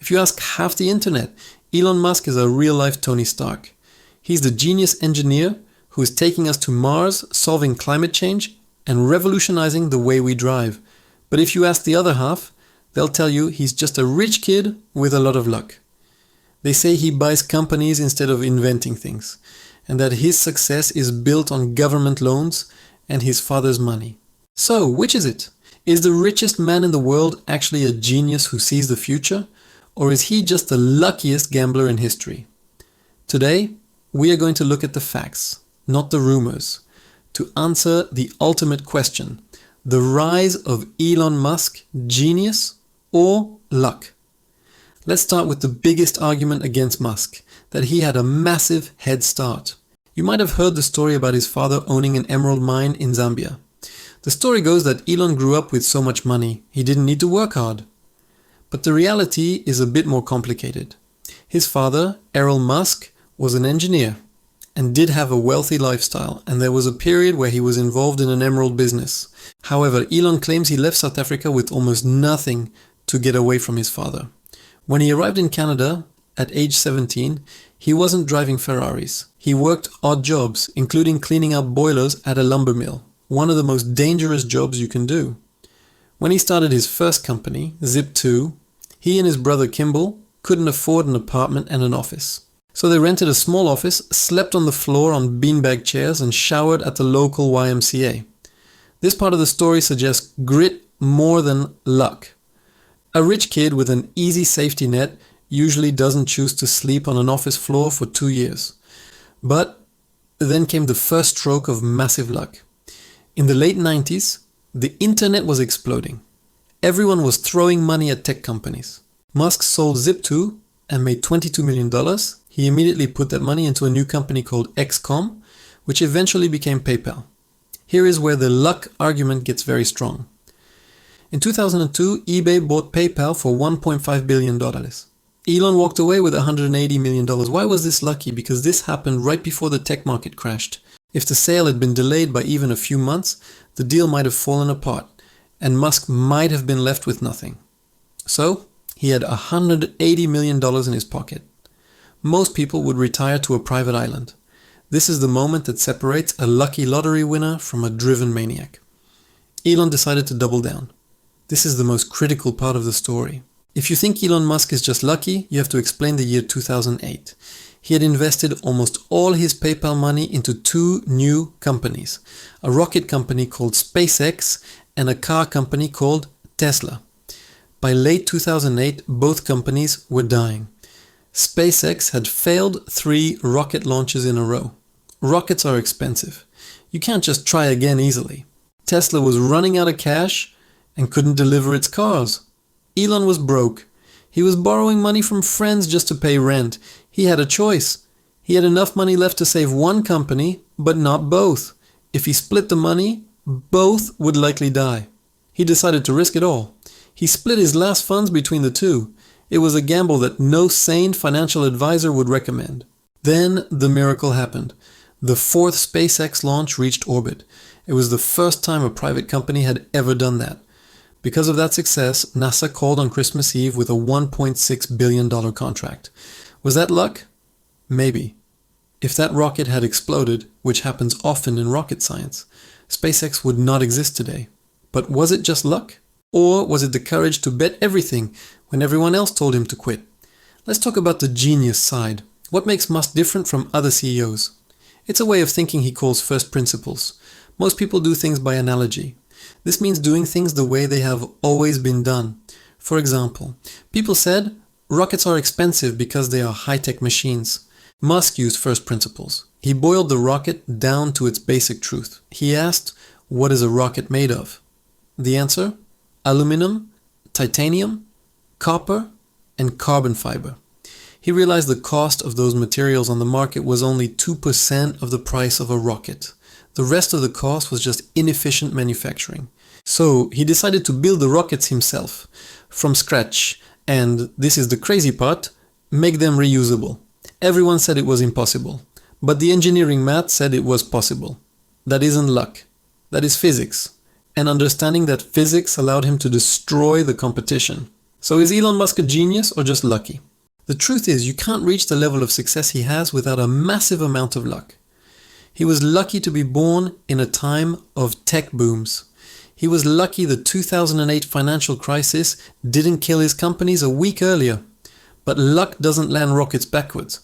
If you ask half the internet, Elon Musk is a real-life Tony Stark. He's the genius engineer who is taking us to Mars, solving climate change, and revolutionizing the way we drive. But if you ask the other half, they'll tell you he's just a rich kid with a lot of luck. They say he buys companies instead of inventing things, and that his success is built on government loans and his father's money. So, which is it? Is the richest man in the world actually a genius who sees the future? Or is he just the luckiest gambler in history? Today, we are going to look at the facts, not the rumors, to answer the ultimate question: the rise of Elon Musk, genius or luck? Let's start with the biggest argument against Musk, that he had a massive head start. You might have heard the story about his father owning an emerald mine in Zambia. The story goes that Elon grew up with so much money, he didn't need to work hard. But the reality is a bit more complicated. His father, Elon Musk, was an engineer and did have a wealthy lifestyle, and there was a period where he was involved in an emerald business. However, Elon claims he left South Africa with almost nothing to get away from his father. When he arrived in Canada at age 17, he wasn't driving Ferraris. He worked odd jobs, including cleaning up boilers at a lumber mill, one of the most dangerous jobs you can do. When he started his first company, Zip2, he and his brother Kimball couldn't afford an apartment and an office. So they rented a small office, slept on the floor on beanbag chairs, and showered at the local YMCA. This part of the story suggests grit more than luck. A rich kid with an easy safety net usually doesn't choose to sleep on an office floor for 2 years. But then came the first stroke of massive luck. In the late 90s, the internet was exploding. Everyone was throwing money at tech companies. Musk sold Zip2 and made $22 million. He immediately put that money into a new company called XCOM, which eventually became PayPal. Here is where the luck argument gets very strong. In 2002, eBay bought PayPal for $1.5 billion. Elon walked away with $180 million. Why was this lucky? Because this happened right before the tech market crashed. If the sale had been delayed by even a few months, the deal might have fallen apart, and Musk might have been left with nothing. So, he had $180 million in his pocket. Most people would retire to a private island. This is the moment that separates a lucky lottery winner from a driven maniac. Elon decided to double down. This is the most critical part of the story. If you think Elon Musk is just lucky, you have to explain the year 2008. He had invested almost all his PayPal money into 2 new companies, a rocket company called SpaceX and a car company called Tesla. By late 2008, both companies were dying. SpaceX had failed 3 rocket launches in a row. Rockets are expensive. You can't just try again easily. Tesla was running out of cash and couldn't deliver its cars. Elon was broke. He was borrowing money from friends just to pay rent. He had a choice. He had enough money left to save one company, but not both. If he split the money, both would likely die. He decided to risk it all. He split his last funds between the 2. It was a gamble that no sane financial advisor would recommend. Then the miracle happened. The 4th SpaceX launch reached orbit. It was the first time a private company had ever done that. Because of that success, NASA called on Christmas Eve with a $1.6 billion contract. Was that luck? Maybe. If that rocket had exploded, which happens often in rocket science, SpaceX would not exist today. But was it just luck? Or was it the courage to bet everything when everyone else told him to quit? Let's talk about the genius side. What makes Musk different from other CEOs? It's a way of thinking he calls first principles. Most people do things by analogy. This means doing things the way they have always been done. For example, people said rockets are expensive because they are high-tech machines. Musk used first principles. He boiled the rocket down to its basic truth. He asked, what is a rocket made of? The answer? Aluminum, titanium, copper, and carbon fiber. He realized the cost of those materials on the market was only 2% of the price of a rocket. The rest of the cost was just inefficient manufacturing. So he decided to build the rockets himself, from scratch, and this is the crazy part, make them reusable. Everyone said it was impossible, but the engineering math said it was possible. That isn't luck. That is physics. And understanding that physics allowed him to destroy the competition. So is Elon Musk a genius or just lucky? The truth is, you can't reach the level of success he has without a massive amount of luck. He was lucky to be born in a time of tech booms. He was lucky the 2008 financial crisis didn't kill his companies a week earlier. But luck doesn't land rockets backwards.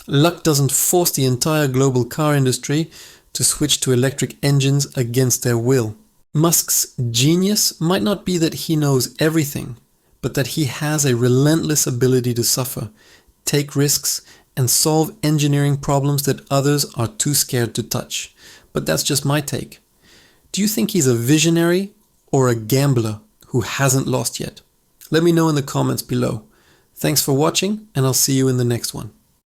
Luck doesn't force the entire global car industry to switch to electric engines against their will. Musk's genius might not be that he knows everything, but that he has a relentless ability to suffer, take risks, and solve engineering problems that others are too scared to touch. But that's just my take. Do you think he's a visionary or a gambler who hasn't lost yet? Let me know in the comments below. Thanks for watching, and I'll see you in the next one.